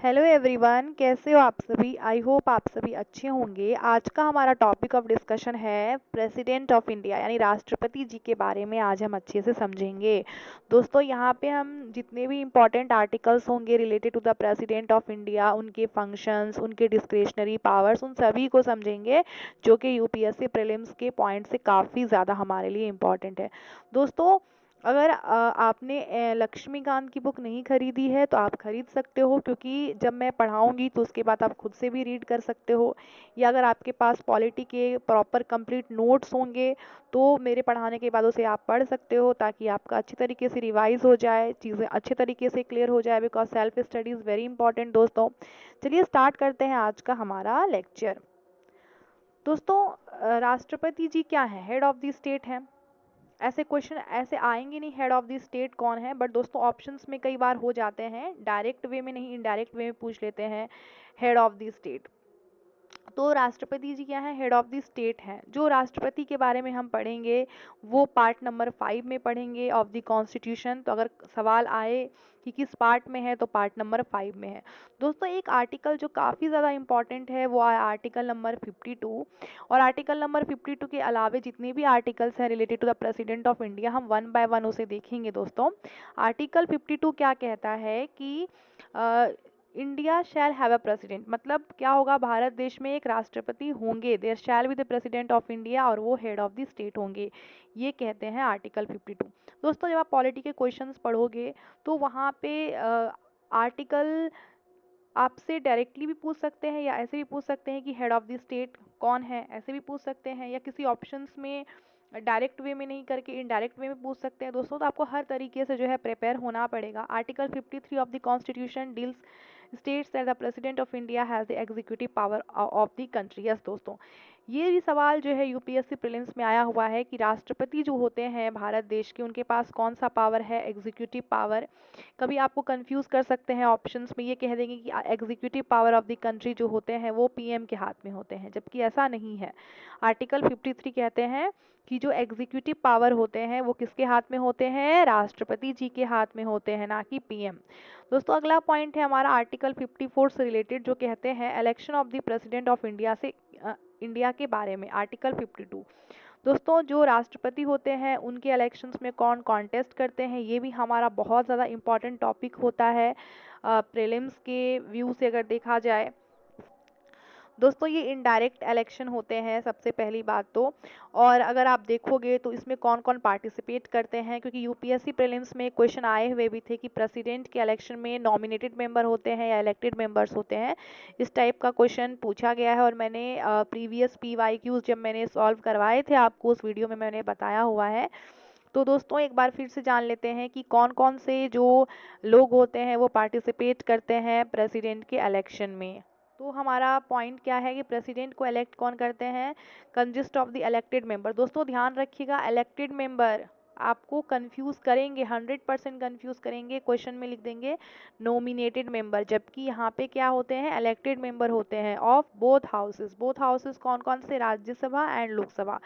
Hello everyone, कैसे हो आप सभी। आई होप आप सभी अच्छे होंगे। आज का हमारा टॉपिक ऑफ डिस्कशन है प्रेसिडेंट ऑफ इंडिया यानी राष्ट्रपति जी के बारे में आज हम अच्छे से समझेंगे। दोस्तों यहाँ पे हम जितने भी इम्पोर्टेंट आर्टिकल्स होंगे related to the president of India, उनके फंक्शंस, उनके डिस्क्रिशनरी पावर्स, उन सभी को समझेंगे जो कि यूपीएससी प्रीलिम्स के पॉइंट से काफ़ी ज़्यादा हमारे लिए इम्पोर्टेंट है। दोस्तों अगर आपने लक्ष्मीकांत की बुक नहीं खरीदी है तो आप खरीद सकते हो, क्योंकि जब मैं पढ़ाऊंगी तो उसके बाद आप खुद से भी रीड कर सकते हो। या अगर आपके पास पॉलिटी के प्रॉपर कंप्लीट नोट्स होंगे तो मेरे पढ़ाने के बाद उसे आप पढ़ सकते हो, ताकि आपका अच्छी तरीके से रिवाइज हो जाए, चीज़ें अच्छे तरीके से क्लियर हो जाए, because self study is very important. दोस्तों चलिए स्टार्ट करते हैं आज का हमारा लेक्चर। दोस्तों राष्ट्रपति जी क्या है? हेड ऑफ द स्टेट है। ऐसे क्वेश्चन ऐसे आएंगे नहीं हेड ऑफ द स्टेट कौन है, बट दोस्तों ऑप्शंस में कई बार हो जाते हैं, डायरेक्ट वे में नहीं इनडायरेक्ट वे में पूछ लेते हैं हेड ऑफ द स्टेट। तो राष्ट्रपति जी क्या है? हेड ऑफ द स्टेट हैं। जो राष्ट्रपति के बारे में हम पढ़ेंगे वो पार्ट नंबर 5 में पढ़ेंगे ऑफ द कॉन्स्टिट्यूशन। तो अगर सवाल आए कि किस पार्ट में है तो पार्ट नंबर 5 में है। दोस्तों एक आर्टिकल जो काफ़ी ज़्यादा इंपॉर्टेंट है वो है आर्टिकल नंबर 52। और आर्टिकल नंबर 52 के अलावे जितने भी आर्टिकल्स हैं related to the president of India, हम वन बाय वन उसे देखेंगे। दोस्तों आर्टिकल 52 क्या कहता है कि India shall have a president, मतलब क्या होगा, भारत देश में एक राष्ट्रपति होंगे। There shall be the president of India और वो हेड ऑफ द स्टेट होंगे, ये कहते हैं आर्टिकल 52। दोस्तों जब आप पॉलिटी के क्वेश्चंस पढ़ोगे तो वहाँ पे आर्टिकल आपसे डायरेक्टली भी पूछ सकते हैं या ऐसे भी पूछ सकते हैं कि हेड ऑफ द स्टेट कौन है, ऐसे भी पूछ सकते हैं, या किसी ऑप्शंस में डायरेक्ट वे में नहीं करके इनडायरेक्ट वे में पूछ सकते हैं। दोस्तों तो आपको हर तरीके से जो है प्रिपेयर होना पड़ेगा। Article 53 of the constitution deals states that the president of India has the executive power of the country. Yes दोस्तों, ये भी सवाल जो है यूपीएससी प्रीलिम्स में आया हुआ है कि राष्ट्रपति जो होते हैं भारत देश के, उनके पास कौन सा पावर है, एग्जीक्यूटिव पावर। कभी आपको कंफ्यूज कर सकते हैं, ऑप्शंस में ये कह देंगे कि executive power of the country जो होते हैं वो पीएम के हाथ में होते हैं, जबकि ऐसा नहीं है। आर्टिकल 53 कहते हैं कि जो एग्जीक्यूटिव पावर होते हैं वो किसके हाथ में होते हैं? राष्ट्रपति जी के हाथ में होते हैं, ना कि पीएम। दोस्तों अगला पॉइंट है हमारा आर्टिकल 54 से रिलेटेड, जो कहते हैं election of the president of India से इंडिया के बारे में। आर्टिकल 52। दोस्तों जो राष्ट्रपति होते हैं उनके इलेक्शंस में कौन कॉन्टेस्ट करते हैं, ये भी हमारा बहुत ज़्यादा इम्पॉर्टेंट टॉपिक होता है प्रीलिम्स के व्यू से अगर देखा जाए। दोस्तों ये इनडायरेक्ट इलेक्शन होते हैं सबसे पहली बात तो। और अगर आप देखोगे तो इसमें कौन कौन पार्टिसिपेट करते हैं, क्योंकि यूपीएससी प्रीलिम्स में क्वेश्चन आए हुए भी थे कि प्रेसिडेंट के इलेक्शन में नॉमिनेटेड मेंबर होते हैं या इलेक्टेड मेंबर्स होते हैं। इस टाइप का क्वेश्चन पूछा गया है और मैंने प्रीवियस पीवाईक्यूज जब मैंने सॉल्व करवाए थे आपको उस वीडियो में मैंने बताया हुआ है। तो दोस्तों एक बार फिर से जान लेते हैं कि कौन कौन से जो लोग होते हैं वो पार्टिसिपेट करते हैं प्रेसिडेंट के इलेक्शन में। तो हमारा पॉइंट क्या है कि प्रेसिडेंट को इलेक्ट कौन करते हैं? Consist of the elected member. दोस्तों ध्यान रखिएगा, इलेक्टेड मेंबर आपको कंफ्यूज करेंगे, 100% कंफ्यूज करेंगे। क्वेश्चन में लिख देंगे नोमिनेटेड मेंबर, जबकि यहाँ पे क्या होते हैं? इलेक्टेड मेंबर होते हैं of both houses. Both houses कौन कौन से? राज्यसभा एंड लोकसभा।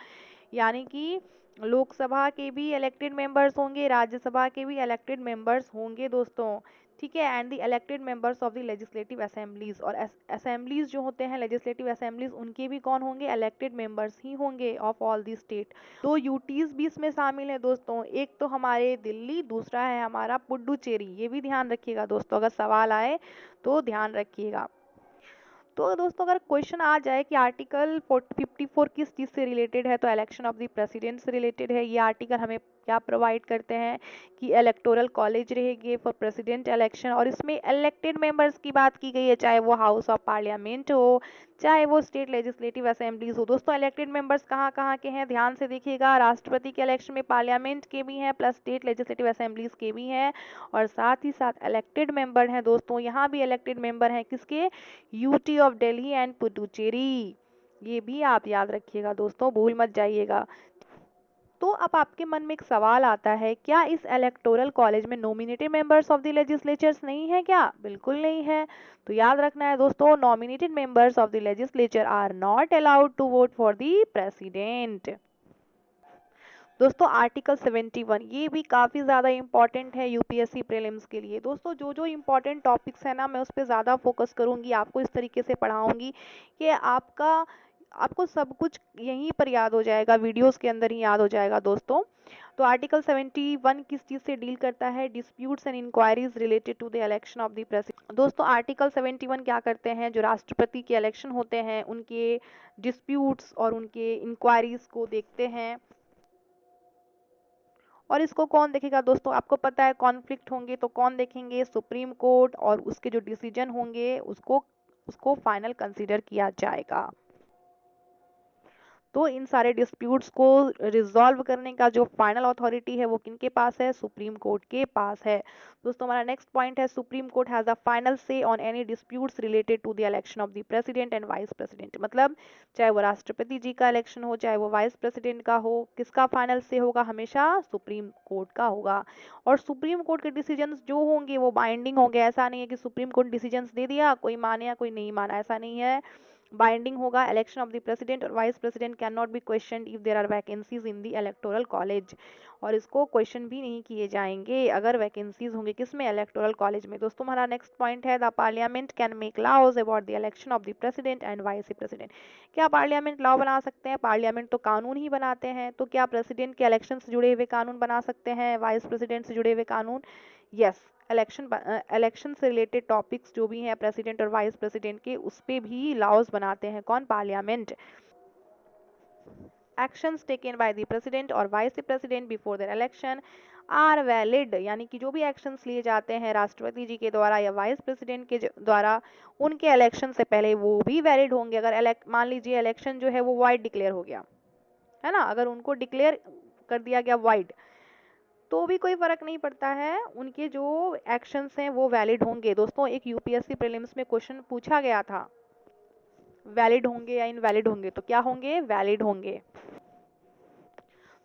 यानी कि लोकसभा के भी इलेक्टेड मेंबर्स होंगे, राज्यसभा के भी इलेक्टेड मेंबर्स होंगे दोस्तों। ठीक है, and the elected members of the legislative assemblies. और असेंबलीज जो होते हैं लेजिस्लेटिव असेंबलीज, उनके भी कौन होंगे? इलेक्टेड मेंबर्स ही होंगे ऑफ ऑल दी स्टेट। तो यूटीज भी इसमें शामिल है दोस्तों, एक तो हमारे दिल्ली, दूसरा है हमारा पुडुचेरी। ये भी ध्यान रखिएगा दोस्तों, अगर सवाल आए तो ध्यान रखिएगा। तो दोस्तों अगर क्वेश्चन आ जाए कि आर्टिकल 54 किस चीज़ से रिलेटेड है, तो इलेक्शन ऑफ द प्रेसिडेंट से रिलेटेड है। ये आर्टिकल हमें क्या प्रोवाइड करते हैं कि इलेक्टोरल कॉलेज रहेंगे फॉर प्रेसिडेंट इलेक्शन, और इसमें इलेक्टेड मेंबर्स की बात की गई है, चाहे वो हाउस ऑफ पार्लियामेंट हो, चाहे वो स्टेट लेजिस्लेटिव असेंबलीज हो। दोस्तों इलेक्टेड मेंबर्स कहाँ कहाँ के हैं? ध्यान से देखिएगा, राष्ट्रपति के इलेक्शन में पार्लियामेंट के भी हैं प्लस स्टेट लेजिस्लेटिव असेंबलीज के भी हैं, और साथ ही साथ इलेक्टेड मेंबर हैं दोस्तों। यहाँ भी इलेक्टेड मेंबर हैं किसके? UT of Delhi and Puducherry. ये भी आप याद रखिएगा दोस्तों, भूल मत जाइएगा। तो अब आपके मन में एक सवाल आता है, क्या इस इलेक्टोरल कॉलेज में nominated members of the legislatures नहीं है क्या? बिल्कुल नहीं है। तो याद रखना है दोस्तों, nominated members of the legislature are not allowed to vote for the president. दोस्तों आर्टिकल 71 ये भी काफ़ी ज़्यादा इम्पॉर्टेंट है यूपीएससी प्रीलिम्स के लिए। दोस्तों जो जो इम्पॉर्टेंट टॉपिक्स है ना, मैं उस पर ज़्यादा फोकस करूँगी, आपको इस तरीके से पढ़ाऊँगी कि आपको सब कुछ यहीं पर याद हो जाएगा, वीडियोस के अंदर ही याद हो जाएगा दोस्तों। तो आर्टिकल 71 किस चीज़ से डील करता है? Disputes and enquiries related to the election of the president. दोस्तों आर्टिकल 71 क्या करते हैं? जो राष्ट्रपति के इलेक्शन होते हैं उनके डिस्प्यूट्स और उनके इंक्वायरीज को देखते हैं। और इसको कौन देखेगा दोस्तों? आपको पता है कॉन्फ्लिक्ट होंगे तो कौन देखेंगे? सुप्रीम कोर्ट, और उसके जो डिसीजन होंगे उसको उसको फाइनल कंसीडर किया जाएगा। तो इन सारे डिस्प्यूट्स को रिजॉल्व करने का जो फाइनल अथॉरिटी है वो किनके पास है? सुप्रीम कोर्ट के पास है। दोस्तों हमारा नेक्स्ट पॉइंट है, supreme court has the final say on any disputes related to the election of the president and vice president. मतलब चाहे वो राष्ट्रपति जी का इलेक्शन हो, चाहे वो वाइस प्रेसिडेंट का हो, किसका फाइनल से होगा? हमेशा सुप्रीम कोर्ट का होगा। और सुप्रीम कोर्ट के डिसीजंस जो होंगे वो बाइंडिंग होंगे। ऐसा नहीं है कि सुप्रीम कोर्ट डिसीजंस दे दिया, कोई माने या कोई नहीं माना, ऐसा नहीं है। बाइंडिंग होगा। इलेक्शन ऑफ द प्रेसिडेंट और vice president can not be question if there are vacancies in the electoral college. और इसको क्वेश्चन भी नहीं किए जाएंगे अगर वैकेंसीज होंगे किसमें? इलेक्टोरल कॉलेज में। दोस्तों हमारा नेक्स्ट पॉइंट है, the parliament can make laws about the election of the president and vice president. क्या पार्लियामेंट लॉ बना सकते हैं? पार्लियामेंट तो कानून ही बनाते हैं। तो क्या प्रेसिडेंट के इलेक्शन से जुड़े हुए कानून बना सकते हैं? वाइस प्रेसिडेंट से जुड़े हुए कानून? यस। इलेक्शन से रिलेटेड टॉपिक्स जो भी हैं प्रेसिडेंट और वाइस प्रेसिडेंट के, उस पे भी लॉज बनाते हैं कौन? Parliament. Actions taken by the president और vice president before their election are valid. यानी कि जो भी एक्शंस लिए जाते हैं राष्ट्रपति जी के द्वारा या वाइस प्रेसिडेंट के द्वारा उनके इलेक्शन से पहले, वो भी वैलिड होंगे। अगर मान लीजिए इलेक्शन जो है वो वाइड डिक्लेयर हो गया है ना, अगर उनको डिक्लेयर कर दिया गया वाइड, तो भी कोई फर्क नहीं पड़ता है, उनके जो एक्शंस हैं वो वैलिड होंगे। दोस्तों एक यूपीएससी प्रीलिम्स में क्वेश्चन पूछा गया था, वैलिड होंगे या इनवैलिड होंगे? तो क्या होंगे? वैलिड होंगे।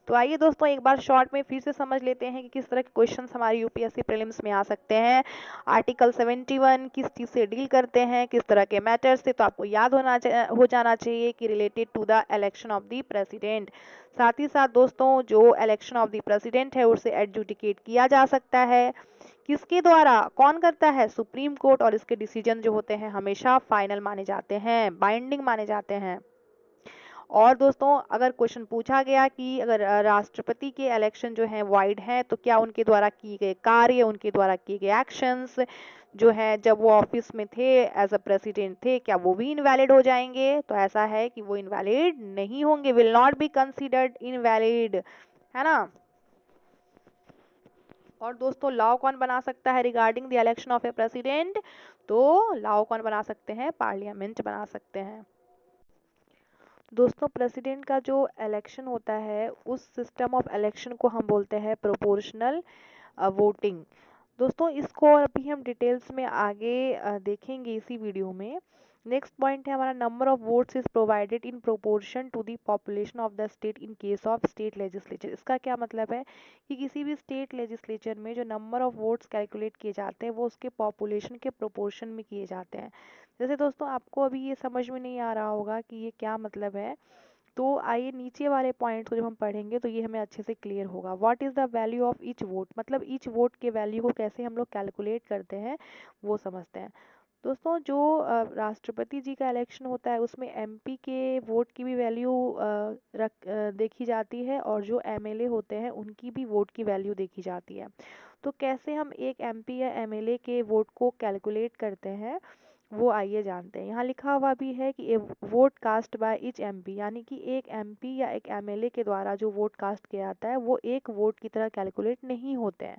तो आइए दोस्तों एक बार शॉर्ट में फिर से समझ लेते हैं कि किस तरह के क्वेश्चंस हमारे यूपीएससी प्रीलिम्स में आ सकते हैं। आर्टिकल 71 किस चीज़ से डील करते हैं, किस तरह के मैटर्स से? तो आपको याद हो जाना चाहिए कि related to the election of the president. साथ ही साथ दोस्तों जो इलेक्शन ऑफ द प्रेसिडेंट है उसे एडजुडिकेट किया जा सकता है किसके द्वारा? कौन करता है? Supreme court. और इसके डिसीजन जो होते हैं हमेशा फाइनल माने जाते हैं, बाइंडिंग माने जाते हैं। और दोस्तों अगर क्वेश्चन पूछा गया कि अगर राष्ट्रपति के इलेक्शन जो है वाइड हैं, तो क्या उनके द्वारा किए गए कार्य, उनके द्वारा किए गए एक्शंस जो है जब वो ऑफिस में थे, एज अ प्रेसिडेंट थे, क्या वो भी इनवैलिड हो जाएंगे? तो ऐसा है कि वो इनवैलिड नहीं होंगे, will not be considered invalid, है ना। और दोस्तों लॉ कौन बना सकता है regarding the election of A president? तो लॉ कौन बना सकते हैं? पार्लियामेंट बना सकते हैं। दोस्तों प्रेसिडेंट का जो इलेक्शन होता है उस सिस्टम ऑफ इलेक्शन को हम बोलते हैं प्रोपोर्शनल वोटिंग। दोस्तों इसको और अभी हम डिटेल्स में आगे देखेंगे इसी वीडियो में। नेक्स्ट पॉइंट है हमारा, number of votes is provided in proportion to the population of the state in case of state legislature. इसका क्या मतलब है कि किसी भी स्टेट लेजिस्लेचर में जो नंबर ऑफ वोट्स कैलकुलेट किए जाते हैं वो उसके पॉपुलेशन के प्रोपोर्शन में किए जाते हैं। जैसे दोस्तों आपको अभी ये समझ में नहीं आ रहा होगा कि ये क्या मतलब है, तो आइए नीचे वाले पॉइंट्स को जब हम पढ़ेंगे तो ये हमें अच्छे से क्लियर होगा। What is the value of each vote, मतलब ईच वोट के वैल्यू को कैसे हम लोग कैलकुलेट करते हैं वो समझते हैं। दोस्तों जो राष्ट्रपति जी का इलेक्शन होता है उसमें एमपी के वोट की भी वैल्यू देखी जाती है, और जो एमएलए होते हैं उनकी भी वोट की वैल्यू देखी जाती है। तो कैसे हम एक एमपी या एमएलए के वोट को कैलकुलेट करते हैं वो आइए जानते हैं। यहाँ लिखा हुआ भी है कि a vote cast by each MP, यानी कि एक एमपी या एक एमएलए के द्वारा जो वोट कास्ट किया जाता है वो एक वोट की तरह कैलकुलेट नहीं होते हैं।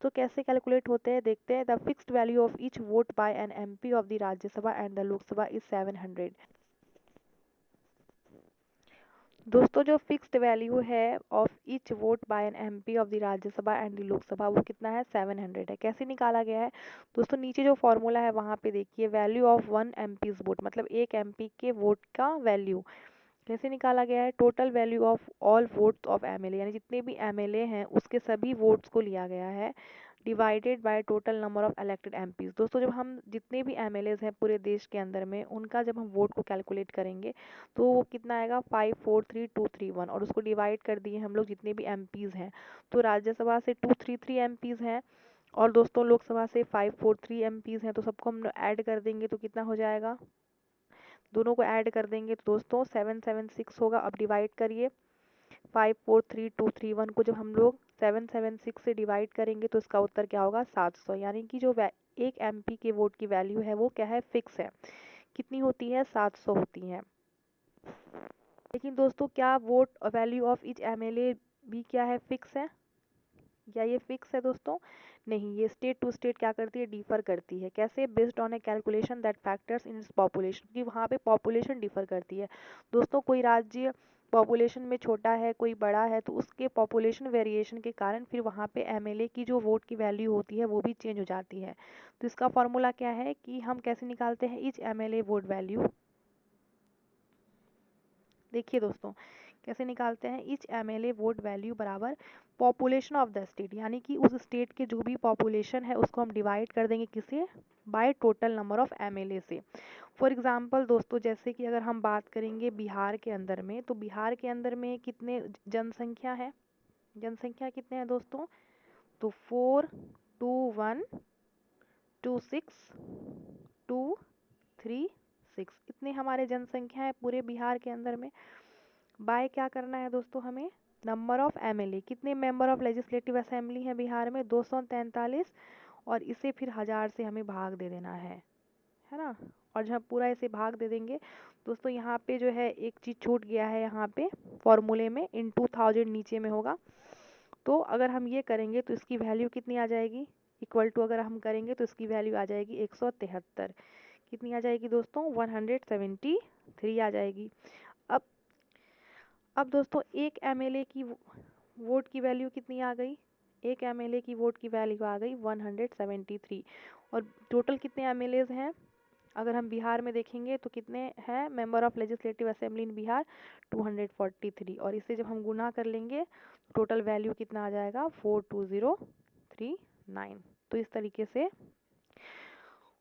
तो कैसे कैलकुलेट होते हैं देखते हैं। The fixed value of each vote by an MP of the Rajya Sabha and the Lok Sabha is 700। दोस्तों जो फिक्स्ड वैल्यू है of each vote by an MP of the Rajya Sabha and the Lok Sabha वो कितना है? 700 है। कैसे निकाला गया है दोस्तों? नीचे जो फॉर्मूला है वहाँ पे देखिए, value of one MPs vote, मतलब एक एमपी के वोट का वैल्यू कैसे निकाला गया है? Total value of all votes of MLA, यानी जितने भी एमएलए हैं उसके सभी वोट्स को लिया गया है, divided by total number of elected MPs. दोस्तों जब हम जितने भी एमएलएज हैं पूरे देश के अंदर में उनका जब हम वोट को कैलकुलेट करेंगे तो वो कितना आएगा 543231 और उसको डिवाइड कर दिए हम लोग जितने भी एमपीज हैं। तो राज्यसभा से 233 एमपीज हैं और दोस्तों लोकसभा से 543 एमपीज हैं। तो सबको हम ऐड कर देंगे तो कितना हो जाएगा, दोनों को ऐड कर देंगे तो दोस्तों 776 होगा। अब डिवाइड करिए 543231 को जब हम लोग 776 से डिवाइड करेंगे तो इसका उत्तर क्या होगा 700। यानी कि जो एक एमपी के वोट की वैल्यू है वो क्या है, फिक्स है। कितनी होती है, 700 होती है। लेकिन दोस्तों क्या vote value of each MLA भी क्या है, फिक्स है? क्या ये फिक्स है दोस्तों? नहीं, ये स्टेट टू स्टेट क्या करती है, डिफर करती है। कैसे? Based on A calculation that factors in its population, कि वहाँ पे पॉपुलेशन डिफर करती है। दोस्तों कोई राज्य पॉपुलेशन में छोटा है, कोई बड़ा है, तो उसके पॉपुलेशन वेरिएशन के कारण फिर वहाँ पे एमएलए की जो वोट की वैल्यू होती है वो भी चेंज हो जाती है। तो इसका फॉर्मूला क्या है कि हम कैसे निकालते हैं ईच एमएलए वोट वैल्यू। देखिए दोस्तों कैसे निकालते हैं, ईच एमएलए वोट वैल्यू बराबर पॉपुलेशन ऑफ द स्टेट, यानी कि उस स्टेट के जो भी पॉपुलेशन है उसको हम डिवाइड कर देंगे किससे, by total number of MLA से। फॉर एग्जांपल दोस्तों जैसे कि अगर हम बात करेंगे बिहार के अंदर में, तो बिहार के अंदर में कितने जनसंख्या है, जनसंख्या कितने हैं दोस्तों, तो 42126 इतने हमारे जनसंख्या है पूरे बिहार के अंदर में। बाय क्या करना है दोस्तों हमें, नंबर ऑफ एमएलए, कितने मेंबर ऑफ लेजिस्लेटिव असेंबली है बिहार में, 243, और इसे फिर 1000 से हमें भाग दे देना है ना। और जब पूरा इसे भाग दे देंगे दोस्तों, यहाँ पे जो है एक चीज़ छूट गया है, यहाँ पे फॉर्मूले में इन 2000 नीचे में होगा। तो अगर हम ये करेंगे तो इसकी वैल्यू कितनी आ जाएगी, इक्वल टू अगर हम करेंगे तो इसकी वैल्यू आ जाएगी 173। कितनी आ जाएगी दोस्तों, 173 आ जाएगी। अब अब दोस्तों एक एमएलए की वोट की वैल्यू कितनी आ गई, एक एमएलए की वोट की वैल्यू आ गई 173। और टोटल कितने एमएलएज हैं, अगर हम बिहार में देखेंगे तो कितने हैं member of legislative assembly in Bihar, 243, और इसे जब हम गुना कर लेंगे टोटल वैल्यू कितना आ जाएगा 42039। तो इस तरीके से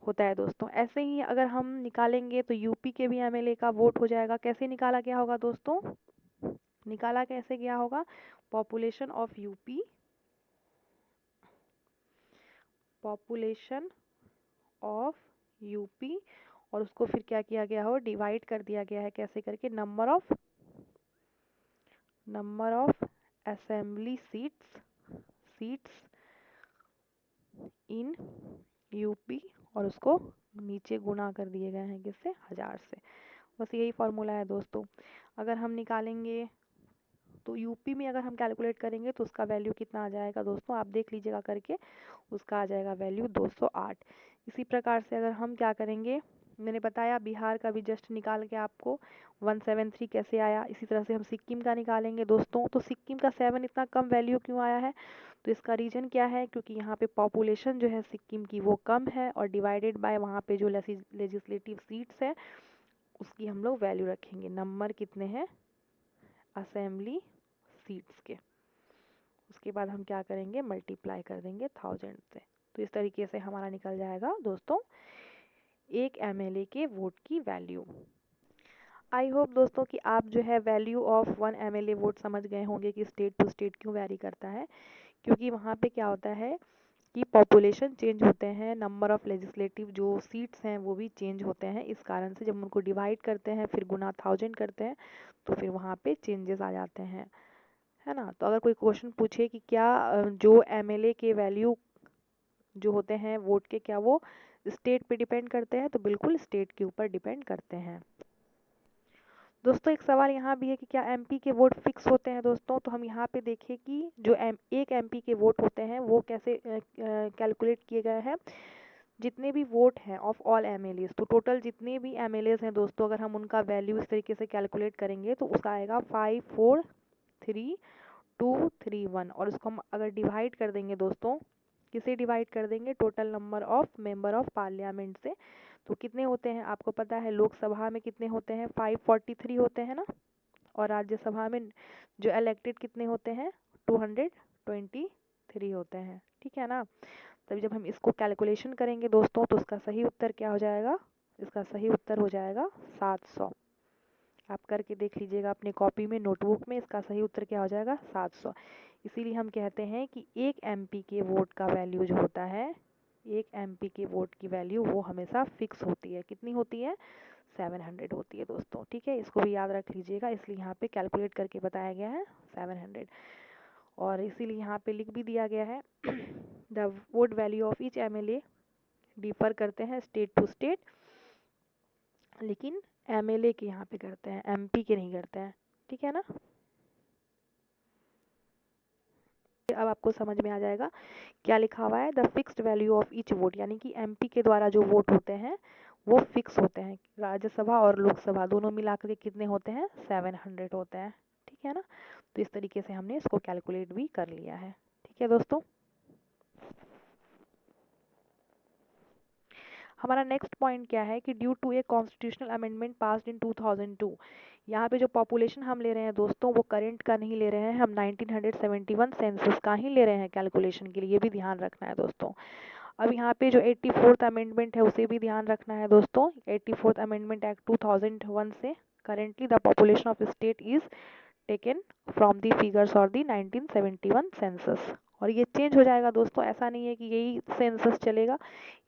होता है दोस्तों। ऐसे ही अगर हम निकालेंगे तो यूपी के भी एमएलए का वोट हो जाएगा। कैसे निकाला गया होगा दोस्तों, निकाला कैसे गया होगा, population of UP, population of UP, और उसको फिर क्या किया गया हो, डिवाइड कर दिया गया है कैसे करके, number of assembly seats in UP, और उसको नीचे गुना कर दिए गए हैं किससे, 1000 से। बस यही फॉर्मूला है दोस्तों। अगर हम निकालेंगे तो यूपी में अगर हम कैलकुलेट करेंगे तो उसका वैल्यू कितना आ जाएगा दोस्तों, आप देख लीजिएगा करके, उसका आ जाएगा वैल्यू 208। इसी प्रकार से अगर हम क्या करेंगे, मैंने बताया बिहार का भी जस्ट निकाल के आपको 173 कैसे आया। इसी तरह से हम सिक्किम का निकालेंगे दोस्तों, तो सिक्किम का 7 इतना कम वैल्यू क्यों आया है, तो इसका रीज़न क्या है, क्योंकि यहाँ पे पॉपुलेशन जो है सिक्किम की वो कम है, और डिवाइडेड बाय वहाँ पे जो लेजिस्लेटिव सीट्स है उसकी हम लोग वैल्यू रखेंगे, नंबर कितने हैं असेंबली सीट्स के, उसके बाद हम क्या करेंगे मल्टीप्लाई कर देंगे 1000 से। तो इस तरीके से हमारा निकल जाएगा दोस्तों एक एमएलए के वोट की वैल्यू। आई होप दोस्तों कि आप जो है वैल्यू ऑफ 1 एमएलए वोट समझ गए होंगे कि स्टेट टू स्टेट क्यों वैरी करता है। क्योंकि वहाँ पे क्या होता है कि पॉपुलेशन चेंज होते हैं, नंबर ऑफ लेजिस्लेटिव जो सीट्स हैं वो भी चेंज होते हैं। इस कारण से जब उनको डिवाइड करते हैं फिर गुना 1000 करते हैं तो फिर वहाँ पे चेंजेस आ जाते हैं, है ना। तो अगर कोई क्वेश्चन पूछे कि क्या जो एमएलए के वैल्यू जो होते हैं वोट के, क्या वो स्टेट पे डिपेंड करते हैं, तो बिल्कुल स्टेट के ऊपर डिपेंड करते हैं। दोस्तों एक सवाल यहाँ भी है कि क्या एमपी के वोट फिक्स होते हैं दोस्तों, तो हम यहाँ पे देखें कि जो एक एमपी के वोट होते हैं वो कैसे कैलकुलेट किए गए हैं, जितने भी वोट हैं ऑफ ऑल एमएलएज, तो टोटल जितने भी एमएलएज हैं दोस्तों अगर हम उनका वैल्यू इस तरीके से कैलकुलेट करेंगे तो उसका आएगा 543,231, और उसको हम अगर डिवाइड कर देंगे दोस्तों, किसे डिवाइड कर देंगे, total number of member of parliament से, तो कितने होते हैं आपको पता है, लोकसभा में कितने होते हैं 543 होते हैं ना, और राज्यसभा में जो इलेक्टेड कितने होते हैं 223 3 होते हैं, ठीक है ना। तभी जब हम इसको कैलकुलेशन करेंगे दोस्तों तो उसका सही उत्तर क्या हो जाएगा, इसका सही उत्तर हो जाएगा 700। आप करके देख लीजिएगा अपने कॉपी में, नोटबुक में, इसका सही उत्तर क्या हो जाएगा 700। इसीलिए हम कहते हैं कि 1 एमपी के वोट का वैल्यू जो होता है, 1 एमपी के वोट की वैल्यू वो हमेशा फिक्स होती है। कितनी होती है, 700 होती है दोस्तों, ठीक है। इसको भी याद रख लीजिएगा, इसलिए यहाँ पे कैलकुलेट करके बताया गया है 700। और इसीलिए यहाँ पे लिख भी दिया गया है the vote value of each MLA differ करते हैं स्टेट टू स्टेट, लेकिन एमएलए के यहाँ पे करते हैं, एमपी के नहीं करते हैं, ठीक है ना। अब आपको समझ में आ जाएगा क्या लिखा हुआ है, the fixed value of each vote, यानी कि एमपी के द्वारा जो वोट होते हैं वो फिक्स होते हैं। राज्यसभा और लोकसभा दोनों मिलाकर के कितने होते हैं, 700 होते हैं, ठीक है ना। तो इस तरीके से हमने इसको कैलकुलेट भी कर लिया है, ठीक है दोस्तों। हमारा नेक्स्ट पॉइंट क्या है कि due to a constitutional amendment passed in 2002, यहाँ पे जो पॉपुलेशन हम ले रहे हैं दोस्तों वो करंट का नहीं ले रहे हैं, हम 1971 सेंसस का ही ले रहे हैं कैलकुलेशन के लिए, ये भी ध्यान रखना है दोस्तों। अब यहाँ पे जो 84th अमेंडमेंट है उसे भी ध्यान रखना है दोस्तों। 84th अमेंडमेंट एक्ट 2001 से currently the population of state is taken from the figures और द 1971 सेंसस। और ये चेंज हो जाएगा दोस्तों, ऐसा नहीं है कि यही सेंसस चलेगा,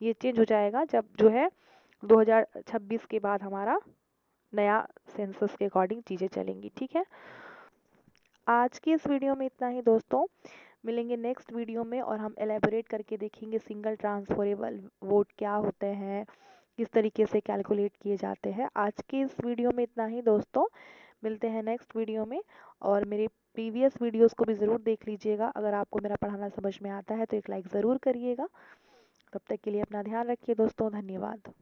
ये चेंज हो जाएगा जब जो है 2026 के बाद हमारा नया सेंसस के अकॉर्डिंग चीज़ें चलेंगी, ठीक है। आज की इस वीडियो में इतना ही दोस्तों, मिलेंगे नेक्स्ट वीडियो में और हम एलेबोरेट करके देखेंगे सिंगल ट्रांसफरेबल वोट क्या होते हैं, किस तरीके से कैलकुलेट किए जाते हैं। आज की इस वीडियो में इतना ही दोस्तों, मिलते हैं नेक्स्ट वीडियो में। और मेरे प्रीवियस वीडियोस को भी ज़रूर देख लीजिएगा, अगर आपको मेरा पढ़ाना समझ में आता है तो एक लाइक ज़रूर करिएगा। तब तक के लिए अपना ध्यान रखिए दोस्तों, धन्यवाद।